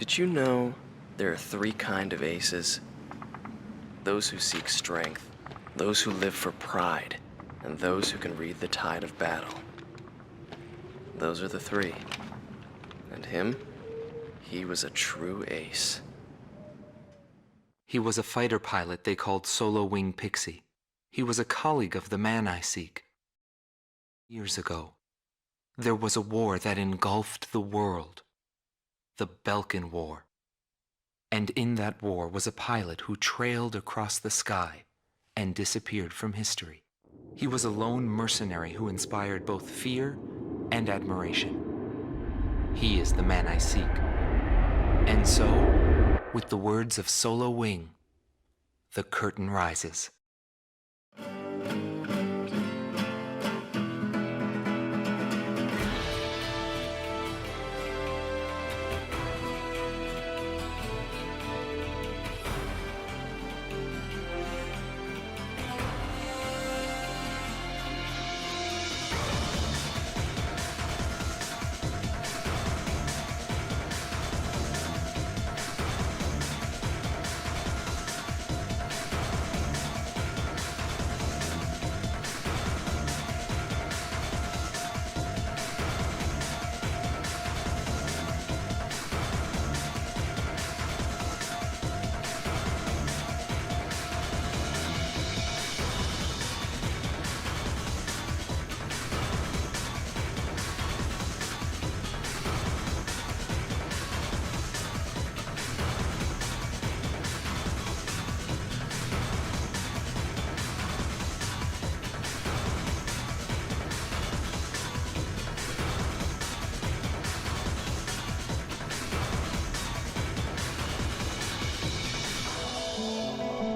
Did you know there are three kinds of aces? Those who seek strength, those who live for pride, and those who can read the tide of battle. Those are the three. And him? He was a true ace. He was a fighter pilot they called Solo Wing Pixie. He was a colleague of the man I seek. Years ago, there was a war that engulfed the world. The Belkan War. And in that war was a pilot who trailed across the sky and disappeared from history. He was a lone mercenary who inspired both fear and admiration. He is the man I seek. And so, with the words of Solo Wing, the curtain rises.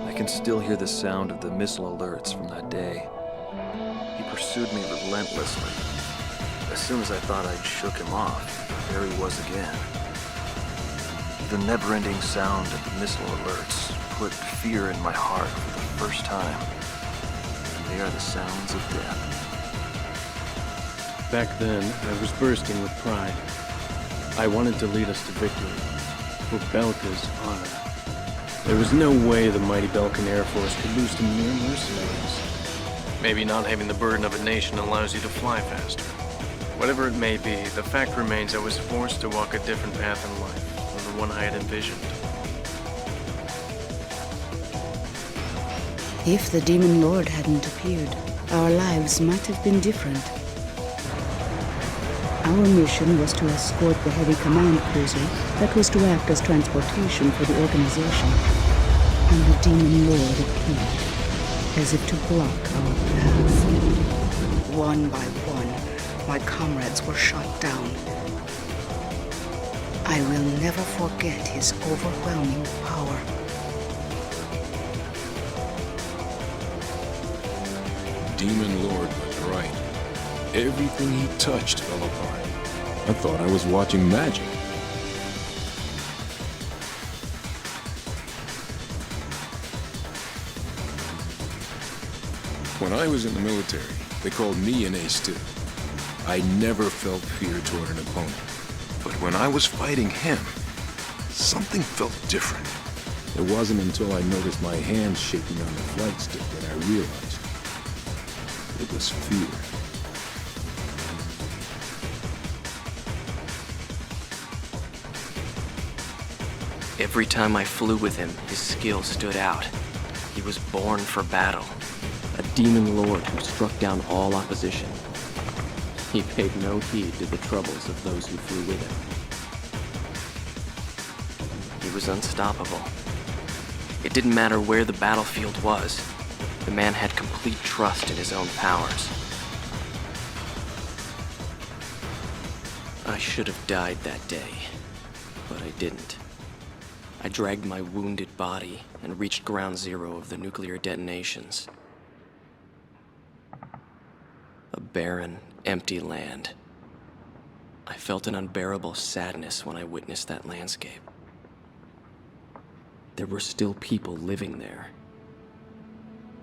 I can still hear the sound of the missile alerts from that day. He pursued me relentlessly. As soon as I thought I'd shook him off, there he was again. The never-ending sound of the missile alerts put fear in my heart for the first time. They are the sounds of death. Back then, I was bursting with pride. I wanted to lead us to victory, for Belka's honor. There was no way the mighty Belkan Air Force could lose to mere mercenaries. Maybe not having the burden of a nation allows you to fly faster. Whatever it may be, the fact remains I was forced to walk a different path in life than the one I had envisioned. If the Demon Lord hadn't appeared, our lives might have been different. Our mission was to escort the heavy command cruiser that was to act as transportation for the organization. And the Demon Lord appeared, as if to block our path. One by one, my comrades were shot down. I will never forget his overwhelming power. Demon Lord was right. Everything he touched fell apart. I thought I was watching magic. When I was in the military, they called me an ace too. I never felt fear toward an opponent. But when I was fighting him, something felt different. It wasn't until I noticed my hands shaking on the flight stick that I realized it was fear. Every time I flew with him, his skill stood out. He was born for battle. A demon lord who struck down all opposition. He paid no heed to the troubles of those who flew with him. He was unstoppable. It didn't matter where the battlefield was. The man had complete trust in his own powers. I should have died that day, but I didn't. I dragged my wounded body and reached ground zero of the nuclear detonations. A barren, empty land. I felt an unbearable sadness when I witnessed that landscape. There were still people living there.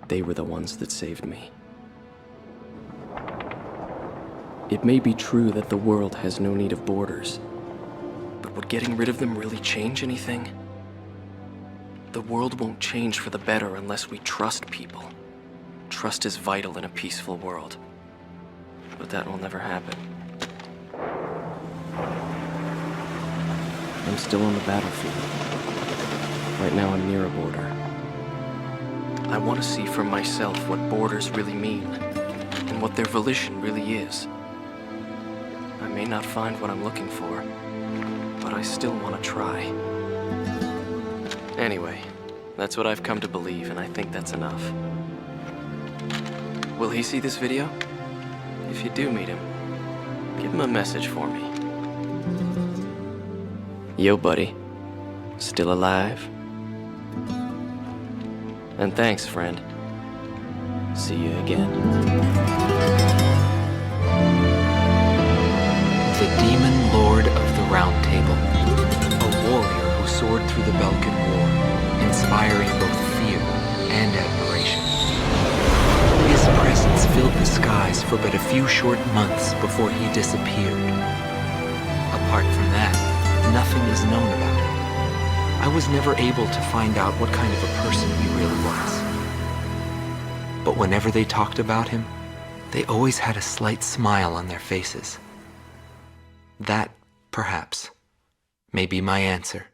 They were the ones that saved me. It may be true that the world has no need of borders, But would getting rid of them really change anything? The world won't change for the better unless we trust people. Trust is vital in a peaceful world. But that will never happen. I'm still on the battlefield. Right now I'm near a border. I want to see for myself what borders really mean, and what their volition really is. I may not find what I'm looking for, but I still want to try. Anyway, that's what I've come to believe, and I think that's enough. Will he see this video? If you do meet him, give him a message for me. Yo, buddy. Still alive? And thanks, friend. See you again. The Demon Lord of the Round Table. A warrior who soared through the Belkan War, inspiring both fear and admiration. His presence filled the skies for but a few short months before he disappeared. Apart from that, nothing is known about him. I was never able to find out what kind of a person he really was. But whenever they talked about him, they always had a slight smile on their faces. That, perhaps, may be my answer.